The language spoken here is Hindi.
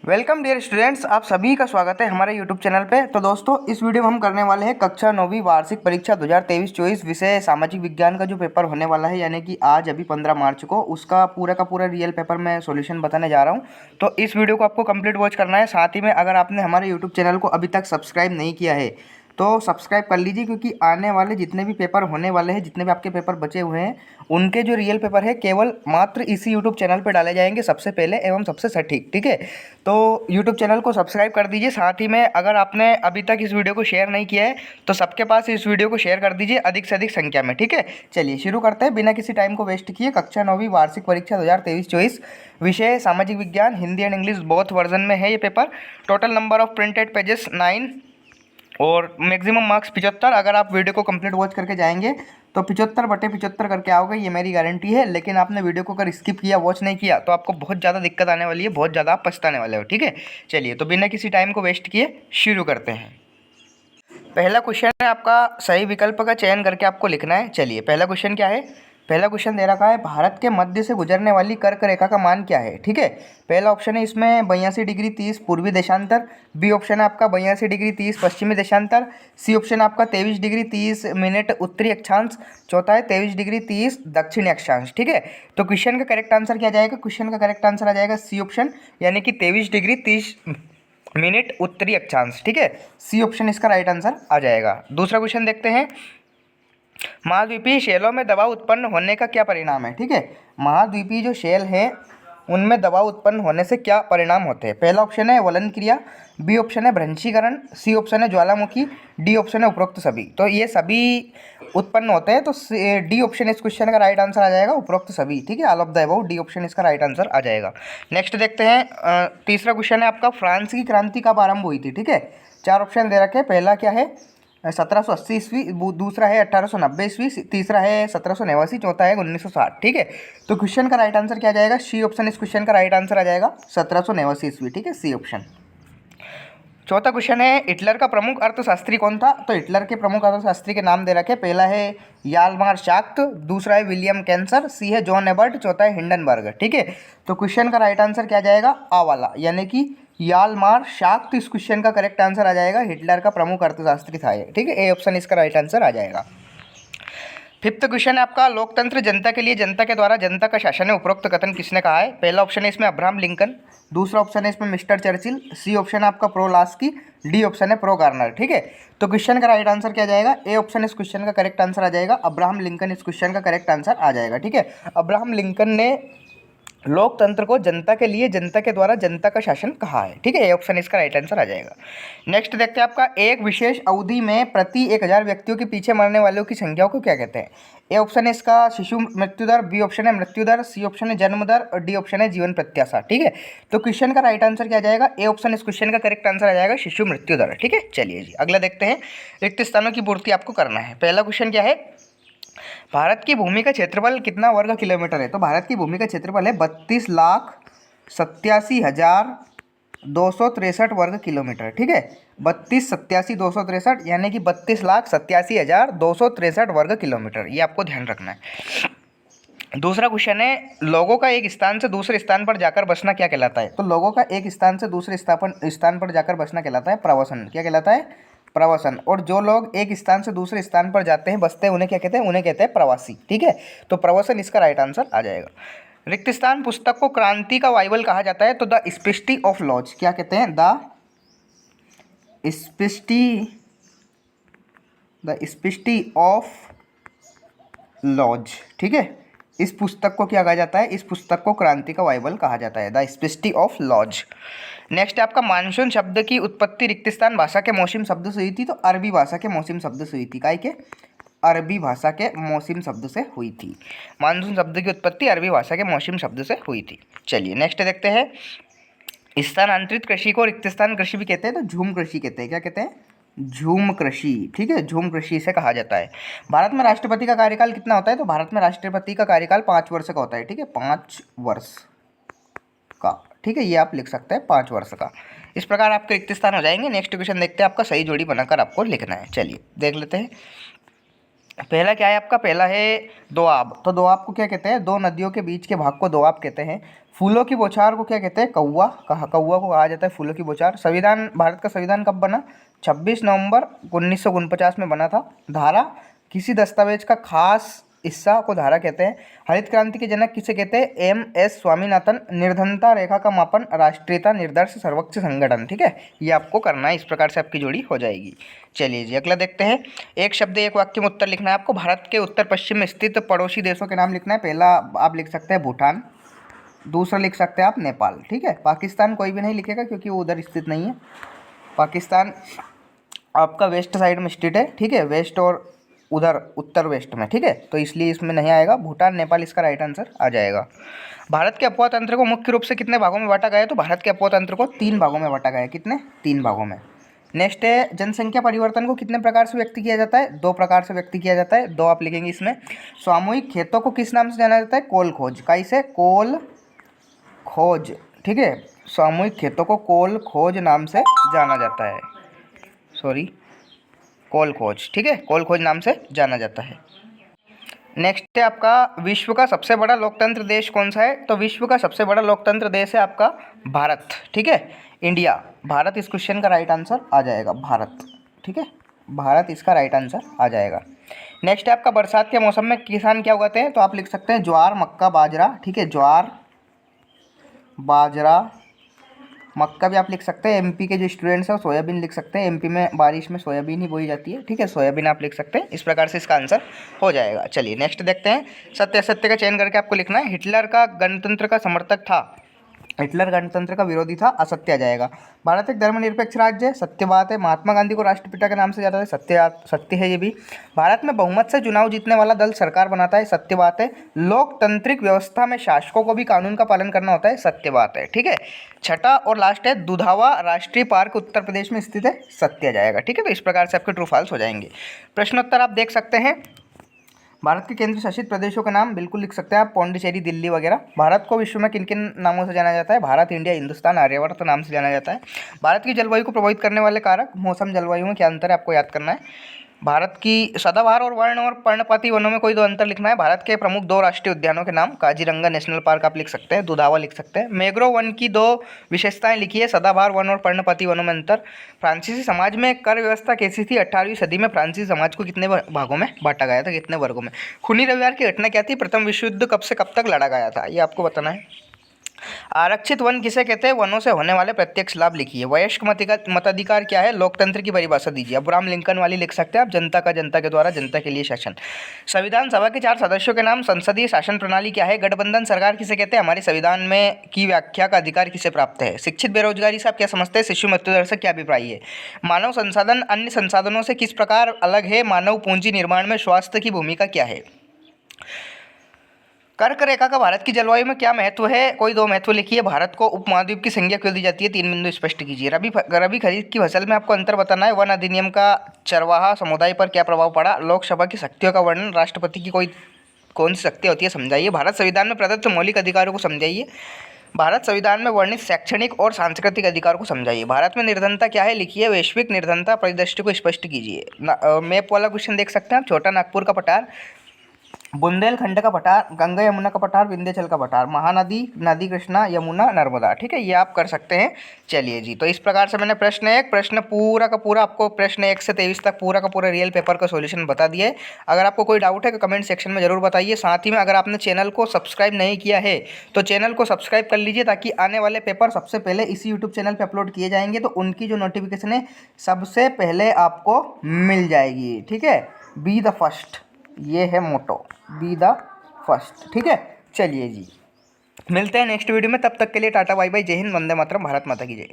वेलकम डियर स्टूडेंट्स, आप सभी का स्वागत है हमारे यूट्यूब चैनल पे। तो दोस्तों, इस वीडियो में हम करने वाले हैं कक्षा 9वीं वार्षिक परीक्षा 2023-24 विषय सामाजिक विज्ञान का जो पेपर होने वाला है, यानी कि आज अभी 15 मार्च को उसका पूरा का पूरा रियल पेपर मैं सॉल्यूशन बताने जा रहा हूं। तो इस वीडियो को आपको कंप्लीट वॉच करना है। साथ ही में अगर आपने हमारे यूट्यूब चैनल को अभी तक सब्सक्राइब नहीं किया है तो सब्सक्राइब कर लीजिए, क्योंकि आने वाले जितने भी पेपर होने वाले हैं, जितने भी आपके पेपर बचे हुए हैं, उनके जो रियल पेपर है केवल मात्र इसी यूट्यूब चैनल पर डाले जाएंगे सबसे पहले एवं सबसे सटीक। ठीक है, तो यूट्यूब चैनल को सब्सक्राइब कर दीजिए। साथ ही में अगर आपने अभी तक इस वीडियो को शेयर नहीं किया है तो सबके पास इस वीडियो को शेयर कर दीजिए अधिक से अधिक संख्या में। ठीक है, चलिए शुरू करते हैं बिना किसी टाइम को वेस्ट किए। कक्षा 9वीं वार्षिक परीक्षा 2023-24 विषय सामाजिक विज्ञान, Hindi and English both version में है ये paper. Total number of printed pages 9 और मैक्सिमम मार्क्स 75। अगर आप वीडियो को कंप्लीट वॉच करके जाएंगे तो 75/75 करके आओगे, ये मेरी गारंटी है। लेकिन आपने वीडियो को अगर स्किप किया, वॉच नहीं किया, तो आपको बहुत ज़्यादा दिक्कत आने वाली है, बहुत ज़्यादा आप पछताने वाले हो। ठीक है, चलिए तो बिना किसी टाइम को वेस्ट किए शुरू करते हैं। पहला क्वेश्चन है आपका, सही विकल्प का चयन करके आपको लिखना है। चलिए, पहला क्वेश्चन क्या है? पहला क्वेश्चन दे रखा है, भारत के मध्य से गुजरने वाली कर्क रेखा का मान क्या है? ठीक है, पहला ऑप्शन है इसमें 82 डिग्री 30 पूर्वी देशांतर, बी ऑप्शन है आपका 82 डिग्री 30 पश्चिमी देशांतर, सी ऑप्शन है आपका 23 डिग्री 30 मिनट उत्तरी अक्षांश, चौथा है 23 डिग्री 30 दक्षिणी अक्षांश। ठीक है, तो क्वेश्चन का करेक्ट आंसर क्या जाएगा? क्वेश्चन का करेक्ट आंसर आ जाएगा सी ऑप्शन, यानी कि 23 डिग्री 30 मिनट उत्तरी अक्षांश। ठीक है, सी ऑप्शन इसका राइट आंसर आ जाएगा। दूसरा क्वेश्चन देखते हैं, महाद्वीपीय शैलों में दबाव उत्पन्न होने का क्या परिणाम है? ठीक है, महाद्वीपीय जो शैल है उनमें दबाव उत्पन्न होने से क्या परिणाम होते हैं? पहला ऑप्शन है वलन क्रिया, बी ऑप्शन है भ्रंशीकरण, सी ऑप्शन है ज्वालामुखी, डी ऑप्शन है उपरोक्त सभी। तो ये सभी उत्पन्न होते हैं, तो डी ऑप्शन इस क्वेश्चन का राइट आंसर आ जाएगा, उपरोक्त सभी। ठीक है, all of the above, D option इसका राइट आंसर आ जाएगा। नेक्स्ट देखते हैं, तीसरा क्वेश्चन है आपका, फ्रांस की क्रांति कब आरंभ हुई थी? ठीक है, चार ऑप्शन दे रखे हैं। पहला क्या है? 1780 ईस्वी, दूसरा है 1890 ईस्वी, तीसरा है 1789, चौथा है 1960। ठीक है, तो क्वेश्चन का राइट आंसर क्या जाएगा? सी ऑप्शन इस क्वेश्चन का राइट आंसर आ जाएगा, 1789 ईस्वी। ठीक है, सी ऑप्शन। चौथा क्वेश्चन है, हिटलर का प्रमुख अर्थशास्त्री कौन था? तो हिटलर के प्रमुख अर्थशास्त्री के नाम दे रखे, पहला है यालमार शाक्ट, दूसरा है विलियम कैंसर, सी है जॉन एबर्ट, चौथा है हिंडनबर्ग। ठीक है, तो क्वेश्चन का राइट आंसर क्या जाएगा? आ वाला, यानी कि यालमार शाक्ट इस क्वेश्चन का करेक्ट आंसर आ जाएगा। हिटलर का प्रमुख अर्थशास्त्री था ये। ठीक है, ए ऑप्शन इसका राइट आंसर आ जाएगा। फिफ्थ क्वेश्चन है आपका, लोकतंत्र जनता के लिए जनता के द्वारा जनता का शासन है, उपरोक्त कथन किसने कहा है? पहला ऑप्शन है इसमें अब्राहम लिंकन, दूसरा ऑप्शन है इसमें मिस्टर चर्चिल, सी ऑप्शन है आपका प्रो लास्की, डी ऑप्शन है प्रो गार्नर। ठीक है, तो क्वेश्चन का राइट आंसर क्या जाएगा? ए ऑप्शन इस क्वेश्चन का करेक्ट आंसर आ जाएगा, अब्राहम लिंकन इस क्वेश्चन का करेक्ट आंसर आ जाएगा। ठीक है, अब्राहम लिंकन ने लोकतंत्र को जनता के लिए जनता के द्वारा जनता का शासन कहा है। ठीक है, ए ऑप्शन इसका राइट आंसर आ जाएगा। नेक्स्ट देखते हैं आपका, एक विशेष अवधि में प्रति 1000 व्यक्तियों के पीछे मरने वालों की संख्या को क्या कहते हैं? ए ऑप्शन है इसका शिशु मृत्यु दर, बी ऑप्शन है मृत्यु दर, सी ऑप्शन है जन्म दर और डी ऑप्शन है जीवन प्रत्याशा। ठीक है, तो क्वेश्चन का राइट आंसर क्या जाएगा? ए ऑप्शन इस क्वेश्चन का करेक्ट आंसर आ जाएगा, शिशु मृत्यु दर। ठीक है, चलिए जी अगला देखते हैं, रिक्त स्थानों की पूर्ति आपको करना है। पहला क्वेश्चन क्या है, भारत की भूमि का क्षेत्रफल कितना वर्ग किलोमीटर है? तो भारत की भूमि का क्षेत्रफल है 32,87,263 वर्ग किलोमीटर। ठीक है, 32,87,263, यानी कि 32,87,263 वर्ग किलोमीटर, ये आपको ध्यान रखना है। दूसरा क्वेश्चन है, लोगों का एक स्थान से दूसरे स्थान पर जाकर बसना क्या कहलाता है? तो लोगों का एक स्थान से दूसरे स्थान पर जाकर बसना कहलाता है प्रवासन। क्या कहलाता है? प्रवासन। और जो लोग एक स्थान से दूसरे स्थान पर जाते हैं, बसते हैं, उन्हें क्या कहते हैं? उन्हें कहते हैं प्रवासी। ठीक है, तो प्रवासन इसका राइट आंसर आ जाएगा। रिक्त स्थान पुस्तक को क्रांति का बाइबल कहा जाता है, तो द स्पिस्टी ऑफ लॉज क्या कहते हैं? The spirit of laws. ठीक है, इस पुस्तक को क्या कहा जाता है? इस पुस्तक को क्रांति का बाइबल कहा जाता है, the spirit of laws. Next आपका, मानसून शब्द की उत्पत्ति रिक्त स्थान भाषा के मौसिम शब्द से हुई थी, तो अरबी भाषा के मौसिम शब्द से हुई थी। काय के? अरबी भाषा के मौसिम शब्द से हुई थी। मानसून शब्द की उत्पत्ति अरबी भाषा के मौसिम शब्द से हुई थी। चलिए नेक्स्ट देखते हैं, स्थानांतरित कृषि को रिक्त स्थान कृषि भी कहते हैं, तो झूम कृषि कहते हैं। क्या कहते हैं? झूम कृषि। ठीक है, झूम कृषि से कहा जाता है। भारत में राष्ट्रपति का कार्यकाल कितना होता है? तो भारत में राष्ट्रपति का कार्यकाल 5 वर्ष का होता है। ठीक है, 5 वर्ष का। ठीक है, ये आप लिख सकते हैं 5 वर्ष का। इस प्रकार आपके रिक्त स्थान हो जाएंगे। नेक्स्ट क्वेश्चन देखते हैं, आपका सही जोड़ी बनाकर आपको लिखना है। चलिए देख लेते हैं, पहला क्या है आपका? पहला है दोआब। तो दोआब को क्या कहते हैं? दो नदियों के बीच के भाग को दोआब कहते हैं। फूलों की बौछार को क्या कहते हैं? कौवा। कौवा को कहा जाता है फूलों की बौछार। संविधान, भारत का संविधान कब बना? 26 नवंबर 1949 में बना था। धारा, किसी दस्तावेज का खास हिस्सा को धारा कहते हैं। हरित क्रांति के जनक किसे कहते हैं? एम.एस. स्वामीनाथन। निर्धनता रेखा का मापन, राष्ट्रीयता निर्देश सर्वोच्च संगठन। ठीक है, ये आपको करना है, इस प्रकार से आपकी जोड़ी हो जाएगी। चलिए जी, अगला देखते हैं। एक शब्द एक वाक्य में उत्तर लिखना है आपको। भारत के उत्तर पश्चिम में स्थित पड़ोसी देशों के नाम लिखना है। पहला आप लिख सकते हैं भूटान, दूसरा लिख सकते हैं आप नेपाल। ठीक है, पाकिस्तान कोई भी नहीं लिखेगा क्योंकि वो उधर स्थित नहीं है। पाकिस्तान आपका वेस्ट साइड में स्थित है। ठीक है, वेस्ट और उधर उत्तर वेस्ट में। ठीक है, तो इसलिए इसमें नहीं आएगा। भूटान, नेपाल इसका राइट आंसर आ जाएगा। भारत के अपवाद तंत्र को मुख्य रूप से कितने भागों में बांटा गया है? तो भारत के अपवाद तंत्र को 3 भागों में बांटा गया है। कितने? 3 भागों में। नेक्स्ट है, जनसंख्या परिवर्तन को कितने प्रकार से व्यक्त किया जाता है? 2 प्रकार से व्यक्त किया जाता है। 2 आप लिखेंगे इसमें। सामूहिक खेतों को किस नाम से जाना जाता है? कोल खोज। कैसे? कोल खोज। ठीक है, सामूहिक खेतों को कोल खोज नाम से जाना जाता है। सॉरी, कोल खोज। ठीक है, कोल खोज नाम से जाना जाता है। नेक्स्ट है आपका, विश्व का सबसे बड़ा लोकतंत्र देश कौन सा है? तो विश्व का सबसे बड़ा लोकतंत्र देश है आपका भारत। ठीक है, इंडिया। भारत इस क्वेश्चन का राइट आंसर आ जाएगा, भारत। ठीक है, भारत इसका राइट आंसर आ जाएगा। नेक्स्ट है आपका, बरसात के मौसम में किसान क्या उगाते हैं? तो आप लिख सकते हैं ज्वार, मक्का, बाजरा। ठीक है, ज्वार, बाजरा, मक्का भी आप लिख सकते हैं। एमपी के जो स्टूडेंट्स हैं वो सोयाबीन लिख सकते हैं। एमपी में बारिश में सोयाबीन ही बोई जाती है। ठीक है, सोयाबीन आप लिख सकते हैं। इस प्रकार से इसका आंसर हो जाएगा। चलिए नेक्स्ट देखते हैं। सत्य असत्य का चयन करके आपको लिखना है। हिटलर का गणतंत्र का समर्थक था। हिटलर गणतंत्र का विरोधी था, असत्य आ जाएगा। भारत एक धर्मनिरपेक्ष राज्य है, सत्य बात है। महात्मा गांधी को राष्ट्रपिता के नाम से जाता है, सत्य है ये भी। भारत में बहुमत से चुनाव जीतने वाला दल सरकार बनाता है, सत्य बात है। लोकतांत्रिक व्यवस्था में शासकों को भी कानून का पालन करना होता है, सत्य बात है। ठीक है, छठा और लास्ट है, दुधावा राष्ट्रीय पार्क उत्तर प्रदेश में स्थित है, सत्य आ जाएगा। ठीक है, तो इस प्रकार से आपके ट्रू फॉल्स हो जाएंगे। प्रश्नोत्तर आप देख सकते हैं। भारत के केंद्र शासित प्रदेशों के नाम बिल्कुल लिख सकते हैं आप, पौंडीचेरी, दिल्ली वगैरह। भारत को विश्व में किन किन नामों से जाना जाता है? भारत, इंडिया, हिंदुस्तान, आर्यवर्त नाम से जाना जाता है। भारत की जलवायु को प्रभावित करने वाले कारक, मौसम जलवायु में क्या अंतर है आपको याद करना है। भारत की सदाबहार और वर्ण और पर्णपाती वनों में कोई 2 अंतर लिखना है। भारत के प्रमुख 2 राष्ट्रीय उद्यानों के नाम, काजीरंगा नेशनल पार्क आप लिख सकते हैं, दुधावा लिख सकते हैं। मैंग्रोव वन की 2 विशेषताएं लिखिए, सदाबहार वन और पर्णपाती वनों में अंतर। फ्रांसीसी समाज में कर व्यवस्था कैसी थी? 18वीं सदी में फ्रांसीसी समाज को कितने भागों में बांटा गया था, कितने वर्गों में? खूनी रविवार की घटना क्या थी? प्रथम विश्व युद्ध कब से कब तक लड़ा गया था, ये आपको बताना है। आरक्षित वन किसे कहते हैं? वनों से होने वाले प्रत्यक्ष लाभ लिखिए। वयस्क मताधिकार क्या है? लोकतंत्र की परिभाषा दीजिए। अब्राहम लिंकन वाली लिख सकते हैं आप, जनता का, जनता के द्वारा, जनता के लिए शासन। संविधान सभा के 4 सदस्यों के नाम। संसदीय शासन प्रणाली क्या है? गठबंधन सरकार किसे कहते हैं? हमारे संविधान में की व्याख्या का अधिकार किसे प्राप्त है? शिक्षित बेरोजगारी से आप क्या समझते हैं? शिशु मृत्यु दर से क्या अभिप्राय है? मानव संसाधन अन्य संसाधनों से किस प्रकार अलग है? मानव पूंजी निर्माण में स्वास्थ्य की भूमिका क्या है? कर्क रेखा का भारत की जलवायु में क्या महत्व है? कोई 2 महत्व लिखिए। भारत को उपमहाद्वीप की संज्ञा क्यों दी जाती है? 3 बिंदु स्पष्ट कीजिए। रबी खरीफ की फसल में आपको अंतर बताना है। वन अधिनियम का चरवाहा समुदाय पर क्या प्रभाव पड़ा? लोकसभा की शक्तियों का वर्णन, राष्ट्रपति की कौन सी शक्ति होती है समझाइए। भारत संविधान में प्रदत्त मौलिक अधिकारों को समझाइए। भारत संविधान में वर्णित शैक्षणिक और सांस्कृतिक अधिकार को समझाइए। भारत में निर्धनता क्या है लिखिए। वैश्विक निर्धनता परिदृष्टि को स्पष्ट कीजिए। मैप वाला क्वेश्चन देख सकते हैं आप। छोटा नागपुर का पठार, बुंदेलखंड का पठार, गंगा यमुना का पठार, विंध्याचल का पठार, महानदी, नदी कृष्णा, यमुना, नर्मदा। ठीक है, ये आप कर सकते हैं। चलिए जी, तो इस प्रकार से मैंने प्रश्न पूरा का पूरा आपको प्रश्न 1 से 23 तक पूरा का पूरा रियल पेपर का सॉल्यूशन बता दिया है। अगर आपको कोई डाउट है तो कमेंट सेक्शन में जरूर बताइए। साथ ही में अगर आपने चैनल को सब्सक्राइब नहीं किया है तो चैनल को सब्सक्राइब कर लीजिए, ताकि आने वाले पेपर सबसे पहले इसी यूट्यूब चैनल पर अपलोड किए जाएंगे, तो उनकी जो नोटिफिकेशन है सबसे पहले आपको मिल जाएगी। ठीक है, बी द फर्स्ट, ये है मोटो, बी द फर्स्ट। ठीक है, चलिए जी, मिलते हैं नेक्स्ट वीडियो में। तब तक के लिए टाटा बाय बाय, जय हिंद, वंदे मातरम, भारत माता की जय।